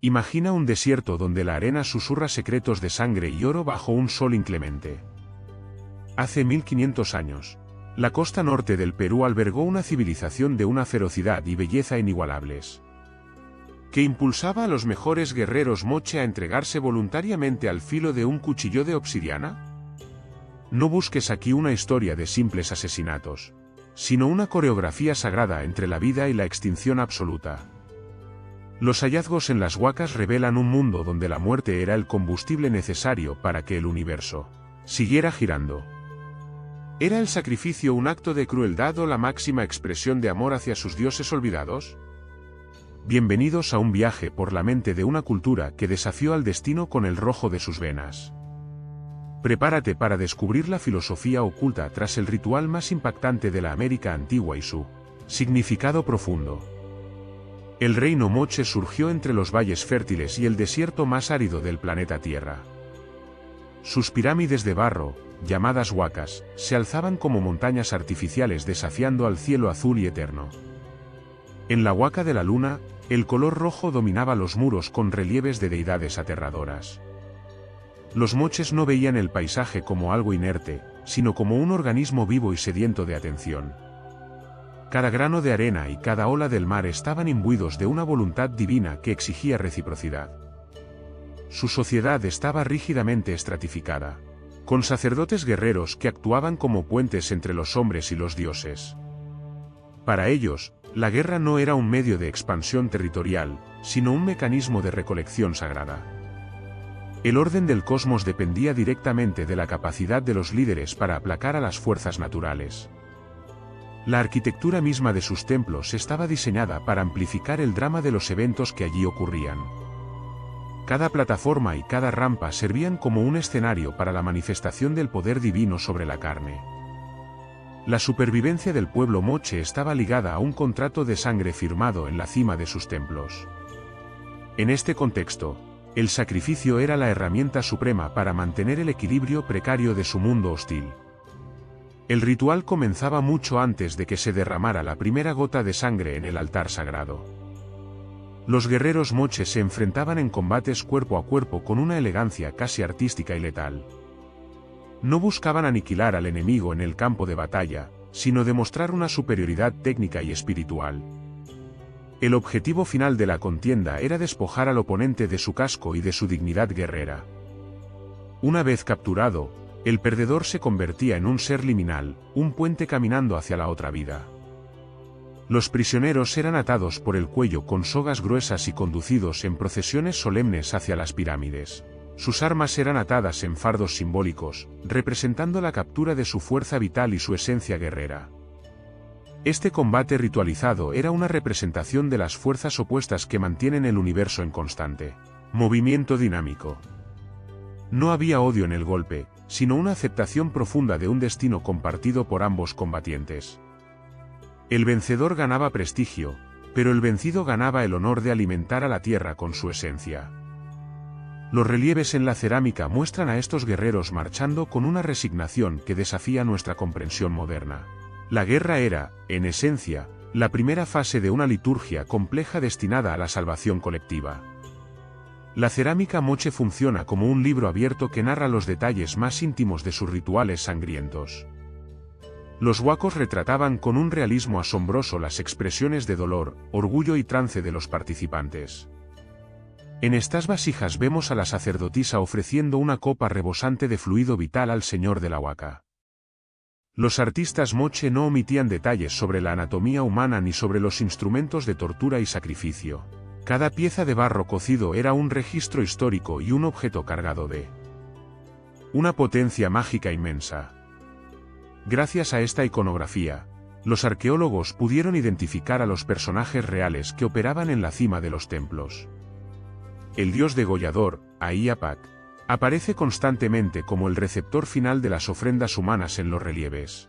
Imagina un desierto donde la arena susurra secretos de sangre y oro bajo un sol inclemente. Hace 1500 años, la costa norte del Perú albergó una civilización de una ferocidad y belleza inigualables, que impulsaba a los mejores guerreros moche a entregarse voluntariamente al filo de un cuchillo de obsidiana. No busques aquí una historia de simples asesinatos, sino una coreografía sagrada entre la vida y la extinción absoluta. Los hallazgos en las huacas revelan un mundo donde la muerte era el combustible necesario para que el universo siguiera girando. ¿Era el sacrificio un acto de crueldad o la máxima expresión de amor hacia sus dioses olvidados? Bienvenidos a un viaje por la mente de una cultura que desafió al destino con el rojo de sus venas. Prepárate para descubrir la filosofía oculta tras el ritual más impactante de la América antigua y su significado profundo. El reino moche surgió entre los valles fértiles y el desierto más árido del planeta Tierra. Sus pirámides de barro, llamadas huacas, se alzaban como montañas artificiales desafiando al cielo azul y eterno. En la huaca de la luna, el color rojo dominaba los muros con relieves de deidades aterradoras. Los moches no veían el paisaje como algo inerte, sino como un organismo vivo y sediento de atención. Cada grano de arena y cada ola del mar estaban imbuidos de una voluntad divina que exigía reciprocidad. Su sociedad estaba rígidamente estratificada, con sacerdotes guerreros que actuaban como puentes entre los hombres y los dioses. Para ellos, la guerra no era un medio de expansión territorial, sino un mecanismo de recolección sagrada. El orden del cosmos dependía directamente de la capacidad de los líderes para aplacar a las fuerzas naturales. La arquitectura misma de sus templos estaba diseñada para amplificar el drama de los eventos que allí ocurrían. Cada plataforma y cada rampa servían como un escenario para la manifestación del poder divino sobre la carne. La supervivencia del pueblo moche estaba ligada a un contrato de sangre firmado en la cima de sus templos. En este contexto, el sacrificio era la herramienta suprema para mantener el equilibrio precario de su mundo hostil. El ritual comenzaba mucho antes de que se derramara la primera gota de sangre en el altar sagrado. Los guerreros moches se enfrentaban en combates cuerpo a cuerpo con una elegancia casi artística y letal. No buscaban aniquilar al enemigo en el campo de batalla, sino demostrar una superioridad técnica y espiritual. El objetivo final de la contienda era despojar al oponente de su casco y de su dignidad guerrera. Una vez capturado, el perdedor se convertía en un ser liminal, un puente caminando hacia la otra vida. Los prisioneros eran atados por el cuello con sogas gruesas y conducidos en procesiones solemnes hacia las pirámides. Sus armas eran atadas en fardos simbólicos, representando la captura de su fuerza vital y su esencia guerrera. Este combate ritualizado era una representación de las fuerzas opuestas que mantienen el universo en constante movimiento dinámico. No había odio en el golpe, sino una aceptación profunda de un destino compartido por ambos combatientes. El vencedor ganaba prestigio, pero el vencido ganaba el honor de alimentar a la tierra con su esencia. Los relieves en la cerámica muestran a estos guerreros marchando con una resignación que desafía nuestra comprensión moderna. La guerra era, en esencia, la primera fase de una liturgia compleja destinada a la salvación colectiva. La cerámica moche funciona como un libro abierto que narra los detalles más íntimos de sus rituales sangrientos. Los huacos retrataban con un realismo asombroso las expresiones de dolor, orgullo y trance de los participantes. En estas vasijas vemos a la sacerdotisa ofreciendo una copa rebosante de fluido vital al señor de la huaca. Los artistas moche no omitían detalles sobre la anatomía humana ni sobre los instrumentos de tortura y sacrificio. Cada pieza de barro cocido era un registro histórico y un objeto cargado de una potencia mágica inmensa. Gracias a esta iconografía, los arqueólogos pudieron identificar a los personajes reales que operaban en la cima de los templos. El dios degollador, Aiapac, aparece constantemente como el receptor final de las ofrendas humanas en los relieves.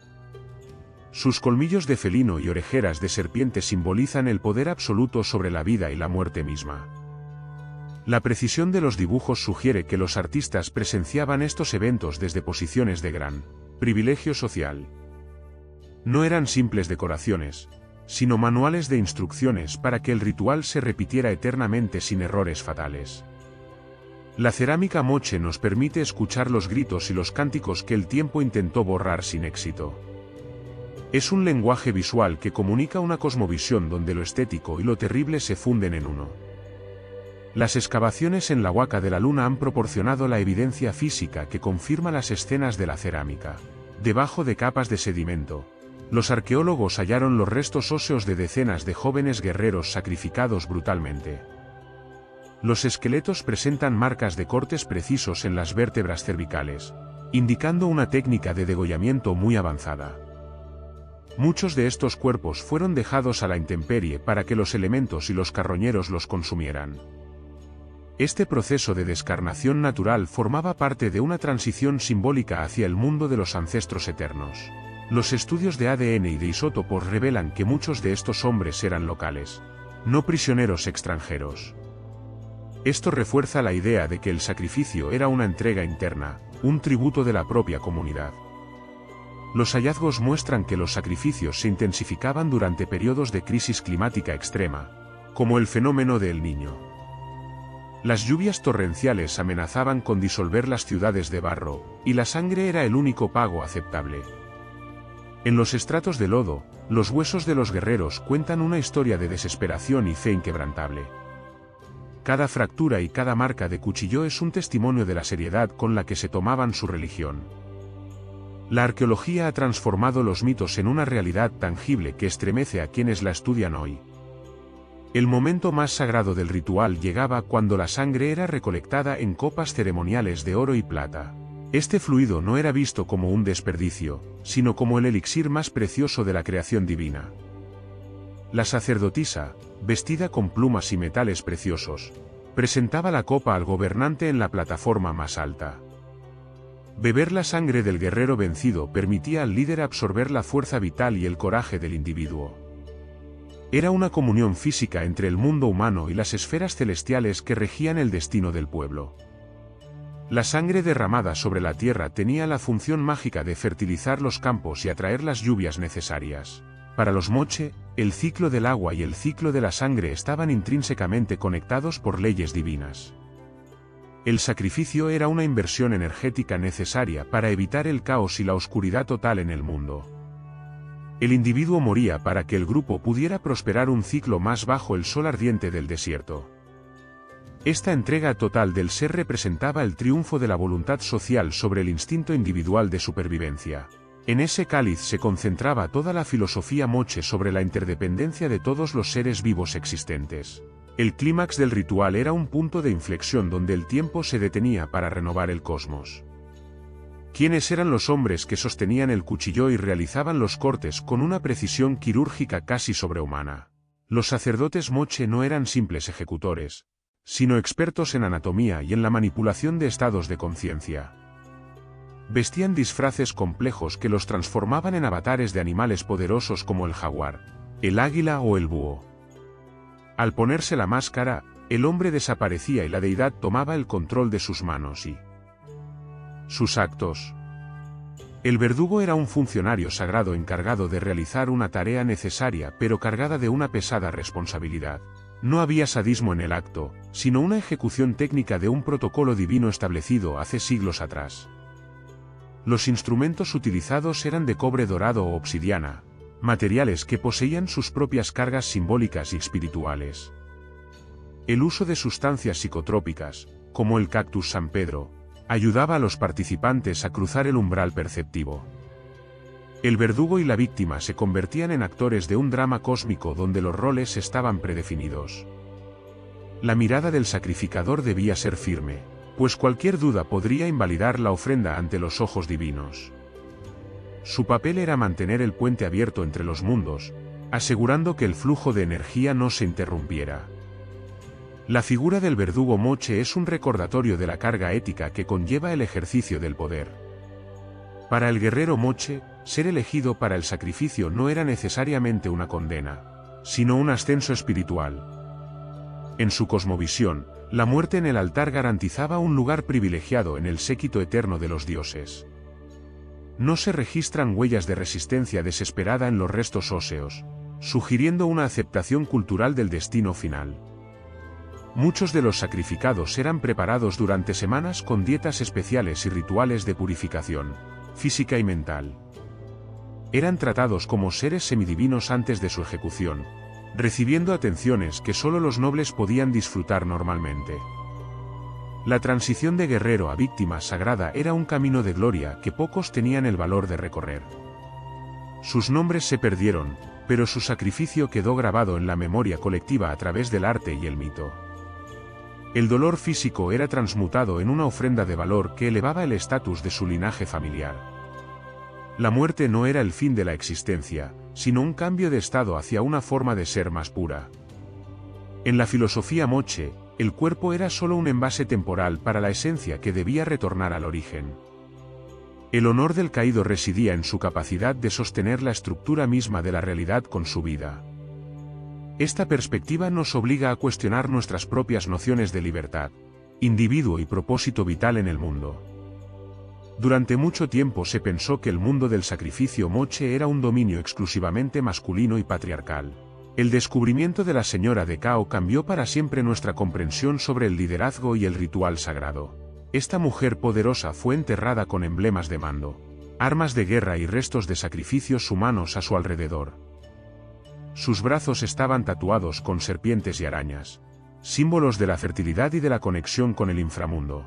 Sus colmillos de felino y orejeras de serpiente simbolizan el poder absoluto sobre la vida y la muerte misma. La precisión de los dibujos sugiere que los artistas presenciaban estos eventos desde posiciones de gran privilegio social. No eran simples decoraciones, sino manuales de instrucciones para que el ritual se repitiera eternamente sin errores fatales. La cerámica moche nos permite escuchar los gritos y los cánticos que el tiempo intentó borrar sin éxito. Es un lenguaje visual que comunica una cosmovisión donde lo estético y lo terrible se funden en uno. Las excavaciones en la Huaca de la Luna han proporcionado la evidencia física que confirma las escenas de la cerámica. Debajo de capas de sedimento, los arqueólogos hallaron los restos óseos de decenas de jóvenes guerreros sacrificados brutalmente. Los esqueletos presentan marcas de cortes precisos en las vértebras cervicales, indicando una técnica de degollamiento muy avanzada. Muchos de estos cuerpos fueron dejados a la intemperie para que los elementos y los carroñeros los consumieran. Este proceso de descarnación natural formaba parte de una transición simbólica hacia el mundo de los ancestros eternos. Los estudios de ADN y de isótopos revelan que muchos de estos hombres eran locales, no prisioneros extranjeros. Esto refuerza la idea de que el sacrificio era una entrega interna, un tributo de la propia comunidad. Los hallazgos muestran que los sacrificios se intensificaban durante periodos de crisis climática extrema, como el fenómeno de El Niño. Las lluvias torrenciales amenazaban con disolver las ciudades de barro, y la sangre era el único pago aceptable. En los estratos de lodo, los huesos de los guerreros cuentan una historia de desesperación y fe inquebrantable. Cada fractura y cada marca de cuchillo es un testimonio de la seriedad con la que se tomaban su religión. La arqueología ha transformado los mitos en una realidad tangible que estremece a quienes la estudian hoy. El momento más sagrado del ritual llegaba cuando la sangre era recolectada en copas ceremoniales de oro y plata. Este fluido no era visto como un desperdicio, sino como el elixir más precioso de la creación divina. La sacerdotisa, vestida con plumas y metales preciosos, presentaba la copa al gobernante en la plataforma más alta. Beber la sangre del guerrero vencido permitía al líder absorber la fuerza vital y el coraje del individuo. Era una comunión física entre el mundo humano y las esferas celestiales que regían el destino del pueblo. La sangre derramada sobre la tierra tenía la función mágica de fertilizar los campos y atraer las lluvias necesarias. Para los moche, el ciclo del agua y el ciclo de la sangre estaban intrínsecamente conectados por leyes divinas. El sacrificio era una inversión energética necesaria para evitar el caos y la oscuridad total en el mundo. El individuo moría para que el grupo pudiera prosperar un ciclo más bajo el sol ardiente del desierto. Esta entrega total del ser representaba el triunfo de la voluntad social sobre el instinto individual de supervivencia. En ese cáliz se concentraba toda la filosofía moche sobre la interdependencia de todos los seres vivos existentes. El clímax del ritual era un punto de inflexión donde el tiempo se detenía para renovar el cosmos. ¿Quiénes eran los hombres que sostenían el cuchillo y realizaban los cortes con una precisión quirúrgica casi sobrehumana? Los sacerdotes moche no eran simples ejecutores, sino expertos en anatomía y en la manipulación de estados de conciencia. Vestían disfraces complejos que los transformaban en avatares de animales poderosos como el jaguar, el águila o el búho. Al ponerse la máscara, el hombre desaparecía y la deidad tomaba el control de sus manos y sus actos. El verdugo era un funcionario sagrado encargado de realizar una tarea necesaria pero cargada de una pesada responsabilidad. No había sadismo en el acto, sino una ejecución técnica de un protocolo divino establecido hace siglos atrás. Los instrumentos utilizados eran de cobre dorado o obsidiana, materiales que poseían sus propias cargas simbólicas y espirituales. El uso de sustancias psicotrópicas, como el cactus San Pedro, ayudaba a los participantes a cruzar el umbral perceptivo. El verdugo y la víctima se convertían en actores de un drama cósmico donde los roles estaban predefinidos. La mirada del sacrificador debía ser firme, pues cualquier duda podría invalidar la ofrenda ante los ojos divinos. Su papel era mantener el puente abierto entre los mundos, asegurando que el flujo de energía no se interrumpiera. La figura del verdugo moche es un recordatorio de la carga ética que conlleva el ejercicio del poder. Para el guerrero moche, ser elegido para el sacrificio no era necesariamente una condena, sino un ascenso espiritual. En su cosmovisión, la muerte en el altar garantizaba un lugar privilegiado en el séquito eterno de los dioses. No se registran huellas de resistencia desesperada en los restos óseos, sugiriendo una aceptación cultural del destino final. Muchos de los sacrificados eran preparados durante semanas con dietas especiales y rituales de purificación, física y mental. Eran tratados como seres semidivinos antes de su ejecución, recibiendo atenciones que solo los nobles podían disfrutar normalmente. La transición de guerrero a víctima sagrada era un camino de gloria que pocos tenían el valor de recorrer. Sus nombres se perdieron, pero su sacrificio quedó grabado en la memoria colectiva a través del arte y el mito. El dolor físico era transmutado en una ofrenda de valor que elevaba el estatus de su linaje familiar. La muerte no era el fin de la existencia, sino un cambio de estado hacia una forma de ser más pura. En la filosofía moche, el cuerpo era solo un envase temporal para la esencia que debía retornar al origen. El honor del caído residía en su capacidad de sostener la estructura misma de la realidad con su vida. Esta perspectiva nos obliga a cuestionar nuestras propias nociones de libertad, individuo y propósito vital en el mundo. Durante mucho tiempo se pensó que el mundo del sacrificio moche era un dominio exclusivamente masculino y patriarcal. El descubrimiento de la señora de Cao cambió para siempre nuestra comprensión sobre el liderazgo y el ritual sagrado. Esta mujer poderosa fue enterrada con emblemas de mando, armas de guerra y restos de sacrificios humanos a su alrededor. Sus brazos estaban tatuados con serpientes y arañas, símbolos de la fertilidad y de la conexión con el inframundo.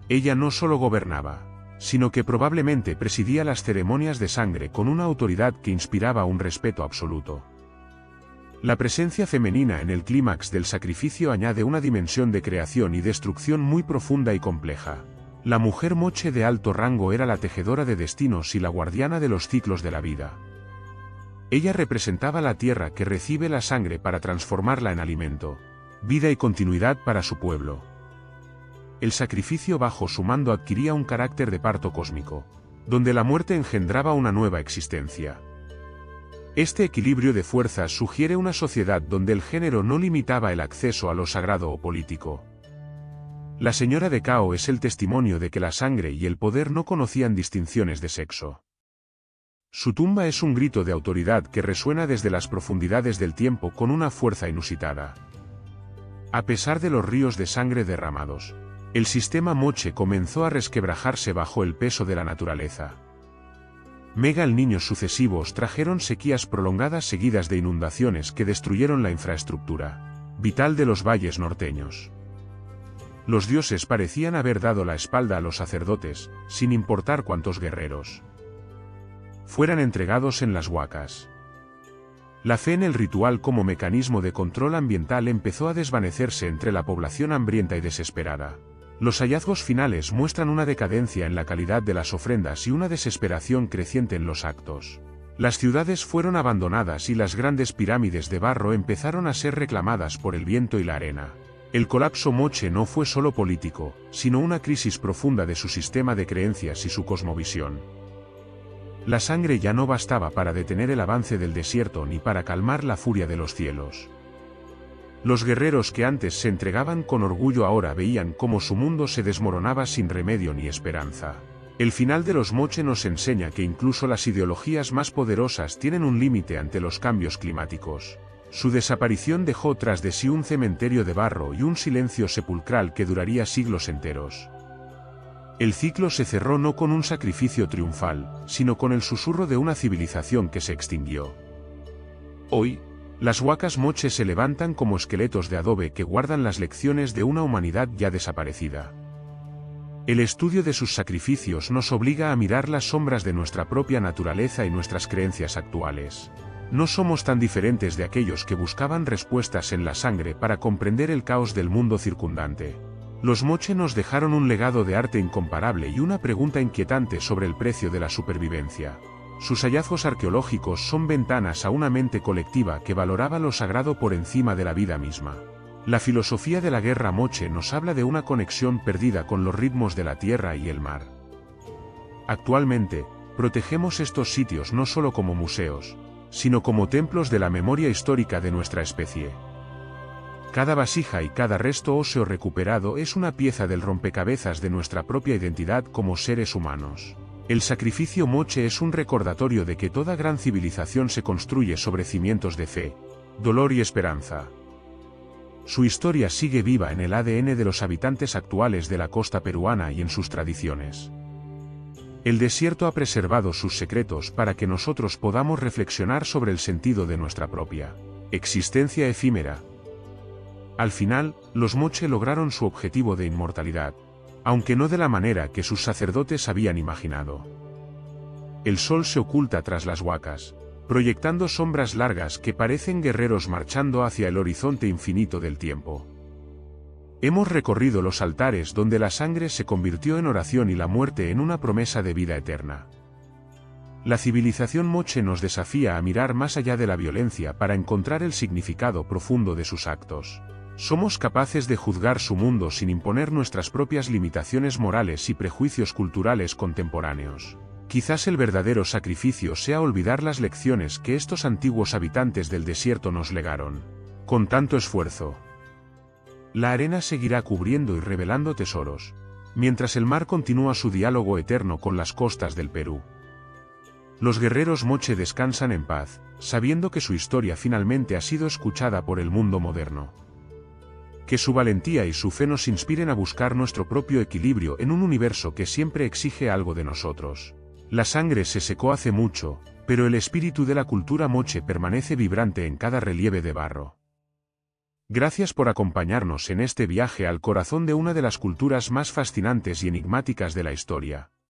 Ella no solo gobernaba, sino que probablemente presidía las ceremonias de sangre con una autoridad que inspiraba un respeto absoluto. La presencia femenina en el clímax del sacrificio añade una dimensión de creación y destrucción muy profunda y compleja. La mujer moche de alto rango era la tejedora de destinos y la guardiana de los ciclos de la vida. Ella representaba la tierra que recibe la sangre para transformarla en alimento, vida y continuidad para su pueblo. El sacrificio bajo su mando adquiría un carácter de parto cósmico, donde la muerte engendraba una nueva existencia. Este equilibrio de fuerzas sugiere una sociedad donde el género no limitaba el acceso a lo sagrado o político. La señora de Cao es el testimonio de que la sangre y el poder no conocían distinciones de sexo. Su tumba es un grito de autoridad que resuena desde las profundidades del tiempo con una fuerza inusitada. A pesar de los ríos de sangre derramados, el sistema moche comenzó a resquebrajarse bajo el peso de la naturaleza. Megal-niños sucesivos trajeron sequías prolongadas seguidas de inundaciones que destruyeron la infraestructura vital de los valles norteños. Los dioses parecían haber dado la espalda a los sacerdotes, sin importar cuántos guerreros fueran entregados en las huacas. La fe en el ritual como mecanismo de control ambiental empezó a desvanecerse entre la población hambrienta y desesperada. Los hallazgos finales muestran una decadencia en la calidad de las ofrendas y una desesperación creciente en los actos. Las ciudades fueron abandonadas y las grandes pirámides de barro empezaron a ser reclamadas por el viento y la arena. El colapso moche no fue solo político, sino una crisis profunda de su sistema de creencias y su cosmovisión. La sangre ya no bastaba para detener el avance del desierto ni para calmar la furia de los cielos. Los guerreros que antes se entregaban con orgullo ahora veían cómo su mundo se desmoronaba sin remedio ni esperanza. El final de los moche nos enseña que incluso las ideologías más poderosas tienen un límite ante los cambios climáticos. Su desaparición dejó tras de sí un cementerio de barro y un silencio sepulcral que duraría siglos enteros. El ciclo se cerró no con un sacrificio triunfal, sino con el susurro de una civilización que se extinguió. Hoy, las huacas moche se levantan como esqueletos de adobe que guardan las lecciones de una humanidad ya desaparecida. El estudio de sus sacrificios nos obliga a mirar las sombras de nuestra propia naturaleza y nuestras creencias actuales. No somos tan diferentes de aquellos que buscaban respuestas en la sangre para comprender el caos del mundo circundante. Los moche nos dejaron un legado de arte incomparable y una pregunta inquietante sobre el precio de la supervivencia. Sus hallazgos arqueológicos son ventanas a una mente colectiva que valoraba lo sagrado por encima de la vida misma. La filosofía de la guerra moche nos habla de una conexión perdida con los ritmos de la tierra y el mar. Actualmente, protegemos estos sitios no solo como museos, sino como templos de la memoria histórica de nuestra especie. Cada vasija y cada resto óseo recuperado es una pieza del rompecabezas de nuestra propia identidad como seres humanos. El sacrificio moche es un recordatorio de que toda gran civilización se construye sobre cimientos de fe, dolor y esperanza. Su historia sigue viva en el ADN de los habitantes actuales de la costa peruana y en sus tradiciones. El desierto ha preservado sus secretos para que nosotros podamos reflexionar sobre el sentido de nuestra propia existencia efímera. Al final, los moche lograron su objetivo de inmortalidad, aunque no de la manera que sus sacerdotes habían imaginado. El sol se oculta tras las huacas, proyectando sombras largas que parecen guerreros marchando hacia el horizonte infinito del tiempo. Hemos recorrido los altares donde la sangre se convirtió en oración y la muerte en una promesa de vida eterna. La civilización moche nos desafía a mirar más allá de la violencia para encontrar el significado profundo de sus actos. Somos capaces de juzgar su mundo sin imponer nuestras propias limitaciones morales y prejuicios culturales contemporáneos. Quizás el verdadero sacrificio sea olvidar las lecciones que estos antiguos habitantes del desierto nos legaron. Con tanto esfuerzo, la arena seguirá cubriendo y revelando tesoros, mientras el mar continúa su diálogo eterno con las costas del Perú. Los guerreros moche descansan en paz, sabiendo que su historia finalmente ha sido escuchada por el mundo moderno. Que su valentía y su fe nos inspiren a buscar nuestro propio equilibrio en un universo que siempre exige algo de nosotros. La sangre se secó hace mucho, pero el espíritu de la cultura moche permanece vibrante en cada relieve de barro. Gracias por acompañarnos en este viaje al corazón de una de las culturas más fascinantes y enigmáticas de la historia.